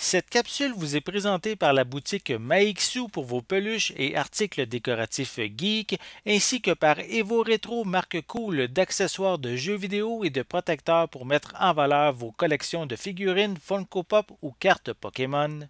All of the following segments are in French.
Cette capsule vous est présentée par la boutique Maixu pour vos peluches et articles décoratifs geek, ainsi que par Evo Retro, marque cool d'accessoires de jeux vidéo et de protecteurs pour mettre en valeur vos collections de figurines Funko Pop ou cartes Pokémon.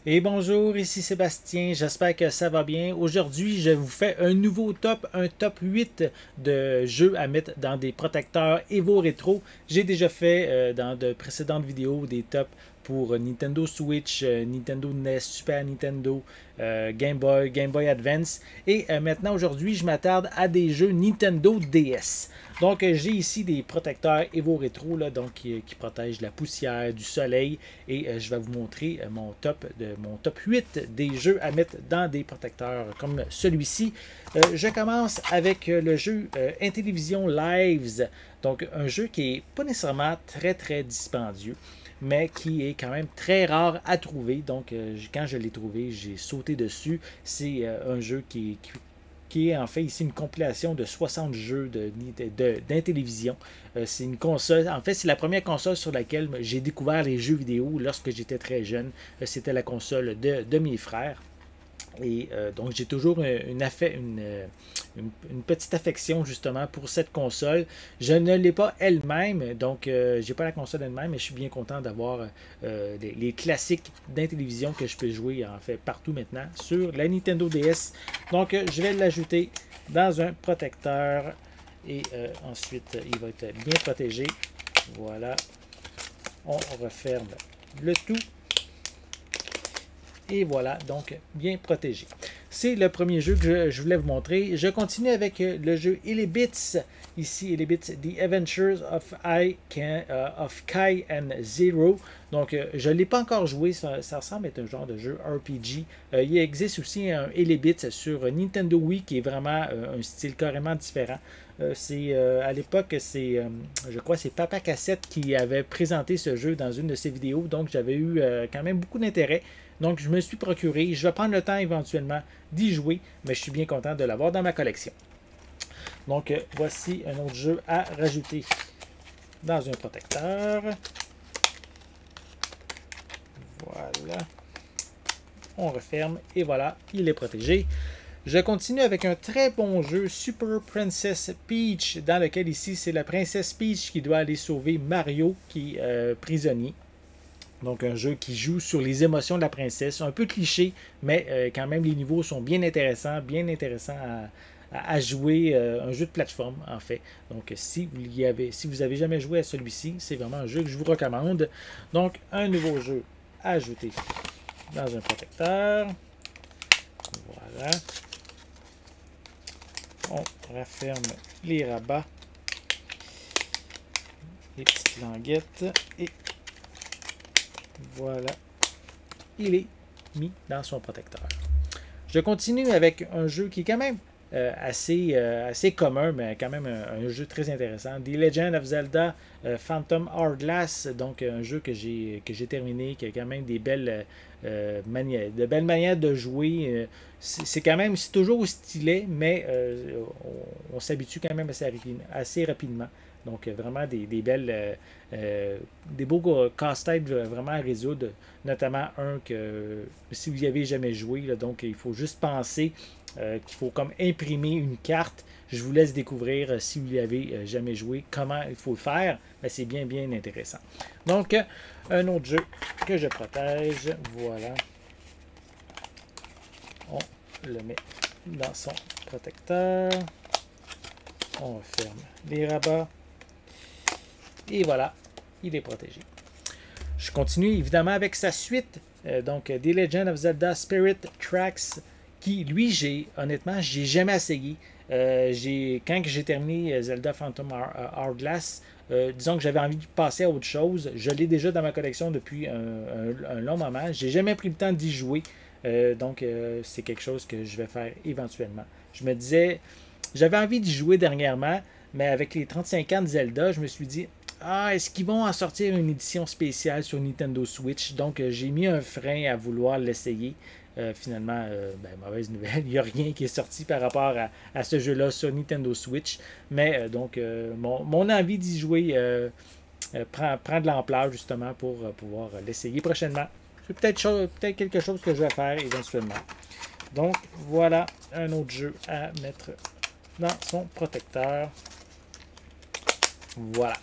Et bonjour, ici Sébastien, j'espère que ça va bien. Aujourd'hui, je vous fais un nouveau top, un top 8 de jeux à mettre dans des protecteurs Evo Retro. J'ai déjà fait dans de précédentes vidéos des tops pour Nintendo Switch, Nintendo NES, Super Nintendo, Game Boy, Game Boy Advance. Et maintenant, aujourd'hui, je m'attarde à des jeux Nintendo DS. Donc, j'ai ici des protecteurs Evo Retro là, donc, qui protègent la poussière, du soleil. Et je vais vous montrer mon top 8 des jeux à mettre dans des protecteurs comme celui-ci. Je commence avec le jeu Intellivision Lives. Donc, un jeu qui n'est pas nécessairement très dispendieux, mais qui est quand même très rare à trouver. Donc, quand je l'ai trouvé, j'ai sauté dessus. C'est un jeu qui est en fait ici une compilation de 60 jeux d'Intellivision. C'est une console, en fait c'est la première console sur laquelle j'ai découvert les jeux vidéo lorsque j'étais très jeune. C'était la console de mes frères. Et donc j'ai toujours une petite affection justement pour cette console. Je ne l'ai pas elle-même, donc j'ai pas la console elle-même, mais je suis bien content d'avoir les classiques d'Intellivision que je peux jouer en fait partout maintenant sur la Nintendo DS. Donc je vais l'ajouter dans un protecteur et ensuite il va être bien protégé. Voilà, on referme le tout. Et voilà, donc bien protégé. C'est le premier jeu que je voulais vous montrer. Je continue avec le jeu Elebits. Ici, Elebits, The Adventures of Kai and Zero. Donc, je ne l'ai pas encore joué. Ça ressemble être un genre de jeu RPG. Il existe aussi un Elebits sur Nintendo Wii qui est vraiment un style carrément différent. À l'époque, je crois c'est Papa Cassette qui avait présenté ce jeu dans une de ses vidéos. Donc, j'avais eu quand même beaucoup d'intérêt. Donc, je me suis procuré. Je vais prendre le temps éventuellement d'y jouer, mais je suis bien content de l'avoir dans ma collection. Donc, voici un autre jeu à rajouter dans un protecteur. Voilà. On referme et voilà, il est protégé. Je continue avec un très bon jeu, Super Princess Peach, dans lequel ici, c'est la princesse Peach qui doit aller sauver Mario, qui est prisonnier. Donc, un jeu qui joue sur les émotions de la princesse. Un peu cliché, mais quand même, les niveaux sont bien intéressants à jouer. Un jeu de plateforme, en fait. Donc, si vous avez jamais joué à celui-ci, c'est vraiment un jeu que je vous recommande. Donc, un nouveau jeu à ajouter dans un protecteur. Voilà. On referme les rabats, les petites languettes et voilà, il est mis dans son protecteur. Je continue avec un jeu qui est quand même assez commun, mais quand même un jeu très intéressant. The Legend of Zelda Phantom Hourglass, donc un jeu que j'ai terminé, qui a quand même de belles manières de jouer. C'est toujours stylé, mais on s'habitue quand même assez rapidement. Donc, vraiment des beaux casse-têtes vraiment à résoudre. Notamment un que, si vous n'y avez jamais joué, là, donc il faut juste penser qu'il faut comme imprimer une carte. Je vous laisse découvrir, si vous n'y avez jamais joué, comment il faut le faire. C'est bien intéressant. Donc, un autre jeu que je protège. Voilà. On le met dans son protecteur. On referme les rabats. Et voilà, il est protégé. Je continue évidemment avec sa suite, donc The Legend of Zelda Spirit Tracks, qui lui, honnêtement, j'ai jamais essayé. Quand j'ai terminé Zelda Phantom Hourglass, disons que j'avais envie de passer à autre chose. Je l'ai déjà dans ma collection depuis un long moment. J'ai jamais pris le temps d'y jouer. Donc, c'est quelque chose que je vais faire éventuellement. Je me disais, j'avais envie d'y jouer dernièrement, mais avec les 35 ans de Zelda, je me suis dit, est-ce qu'ils vont en sortir une édition spéciale sur Nintendo Switch? Donc, j'ai mis un frein à vouloir l'essayer. Finalement, mauvaise nouvelle, il n'y a rien qui est sorti par rapport à ce jeu-là sur Nintendo Switch. Mais donc, mon envie d'y jouer prend de l'ampleur justement pour pouvoir l'essayer prochainement. c'est peut-être quelque chose que je vais faire éventuellement. Donc, voilà un autre jeu à mettre dans son protecteur. Voilà.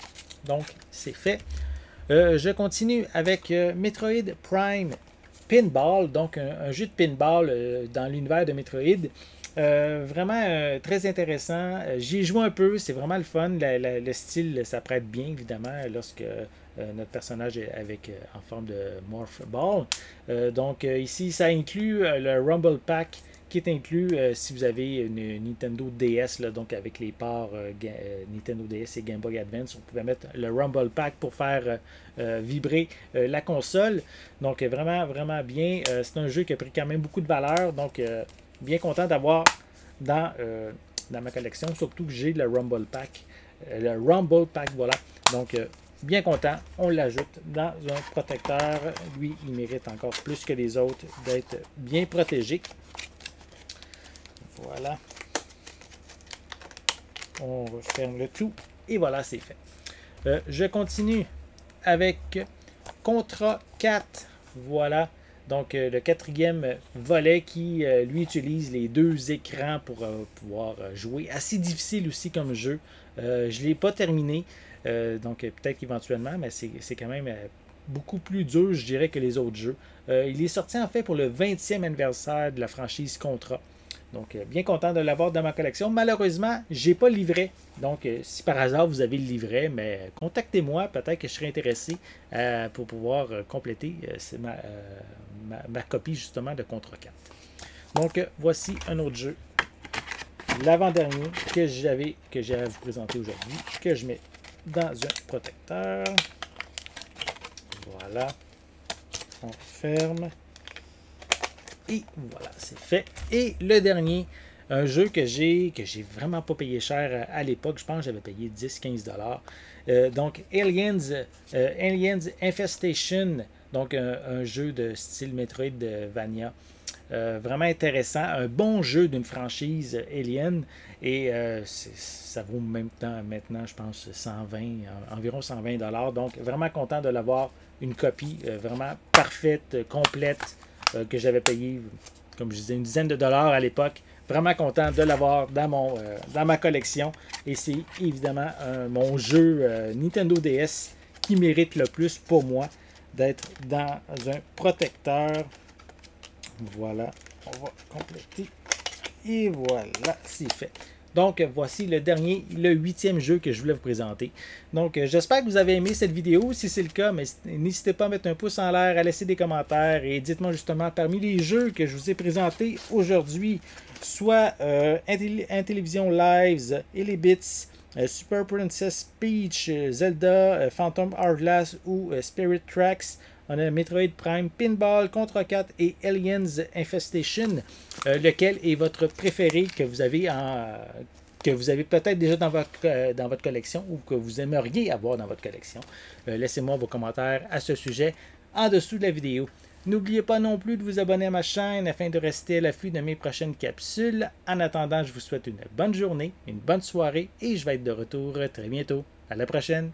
Donc, c'est fait. Je continue avec Metroid Prime Pinball, donc un jeu de pinball dans l'univers de Metroid. Vraiment très intéressant. J'y ai joué un peu, c'est vraiment le fun. Le style, ça prête bien, évidemment, lorsque notre personnage est en forme de Morph Ball. Donc ici, ça inclut le Rumble Pack qui est inclus si vous avez une Nintendo DS, là, donc avec les ports Nintendo DS et Game Boy Advance. On pouvait mettre le Rumble Pack pour faire vibrer la console. Donc vraiment, vraiment bien. C'est un jeu qui a pris quand même beaucoup de valeur. Donc bien content d'avoir dans ma collection, surtout que j'ai le Rumble Pack. Voilà. Donc, bien content, on l'ajoute dans un protecteur. Lui, il mérite encore plus que les autres d'être bien protégé. Voilà. On referme le tout. Et voilà, c'est fait. Je continue avec Contra 4. Voilà. Donc, le quatrième volet qui, lui, utilise les deux écrans pour pouvoir jouer. Assez difficile aussi comme jeu. Je ne l'ai pas terminé. Donc, peut-être qu'éventuellement, mais c'est quand même beaucoup plus dur, je dirais, que les autres jeux. Il est sorti, en fait, pour le 20e anniversaire de la franchise Contra. Donc, bien content de l'avoir dans ma collection. Malheureusement, je n'ai pas le livret. Donc, si par hasard vous avez le livret, mais contactez-moi. Peut-être que je serai intéressé pour pouvoir compléter ma copie, justement, de Contra 4. Donc, voici un autre jeu. L'avant-dernier que j'ai à vous présenter aujourd'hui, que je mets dans un protecteur. Voilà. On ferme. Et voilà, c'est fait. Et le dernier, un jeu que j'ai vraiment pas payé cher à l'époque. Je pense que j'avais payé 10-15$. Donc, Aliens Infestation. Donc, un jeu de style Metroidvania. Vraiment intéressant. Un bon jeu d'une franchise Alien. Et ça vaut même temps maintenant, je pense, environ 120$. Donc, vraiment content de l'avoir. Une copie vraiment parfaite, complète. Que j'avais payé, comme je disais, une dizaine de dollars à l'époque. Vraiment content de l'avoir dans ma collection. Et c'est évidemment mon jeu Nintendo DS qui mérite le plus pour moi d'être dans un protecteur. Voilà, on va compléter. Et voilà, c'est fait. Donc, voici le 8e jeu que je voulais vous présenter. Donc, j'espère que vous avez aimé cette vidéo. Si c'est le cas, n'hésitez pas à mettre un pouce en l'air, à laisser des commentaires et dites-moi justement parmi les jeux que je vous ai présentés aujourd'hui, soit Intellivision Lives, Elebits, Super Princess Peach, Zelda, Phantom Hourglass ou Spirit Tracks. On a Metroid Prime Pinball, Contra 4 et Aliens Infestation. Lequel est votre préféré que vous avez peut-être déjà dans votre collection ou que vous aimeriez avoir dans votre collection? Laissez-moi vos commentaires à ce sujet en dessous de la vidéo. N'oubliez pas non plus de vous abonner à ma chaîne afin de rester à l'affût de mes prochaines capsules. En attendant, je vous souhaite une bonne journée, une bonne soirée et je vais être de retour très bientôt. À la prochaine!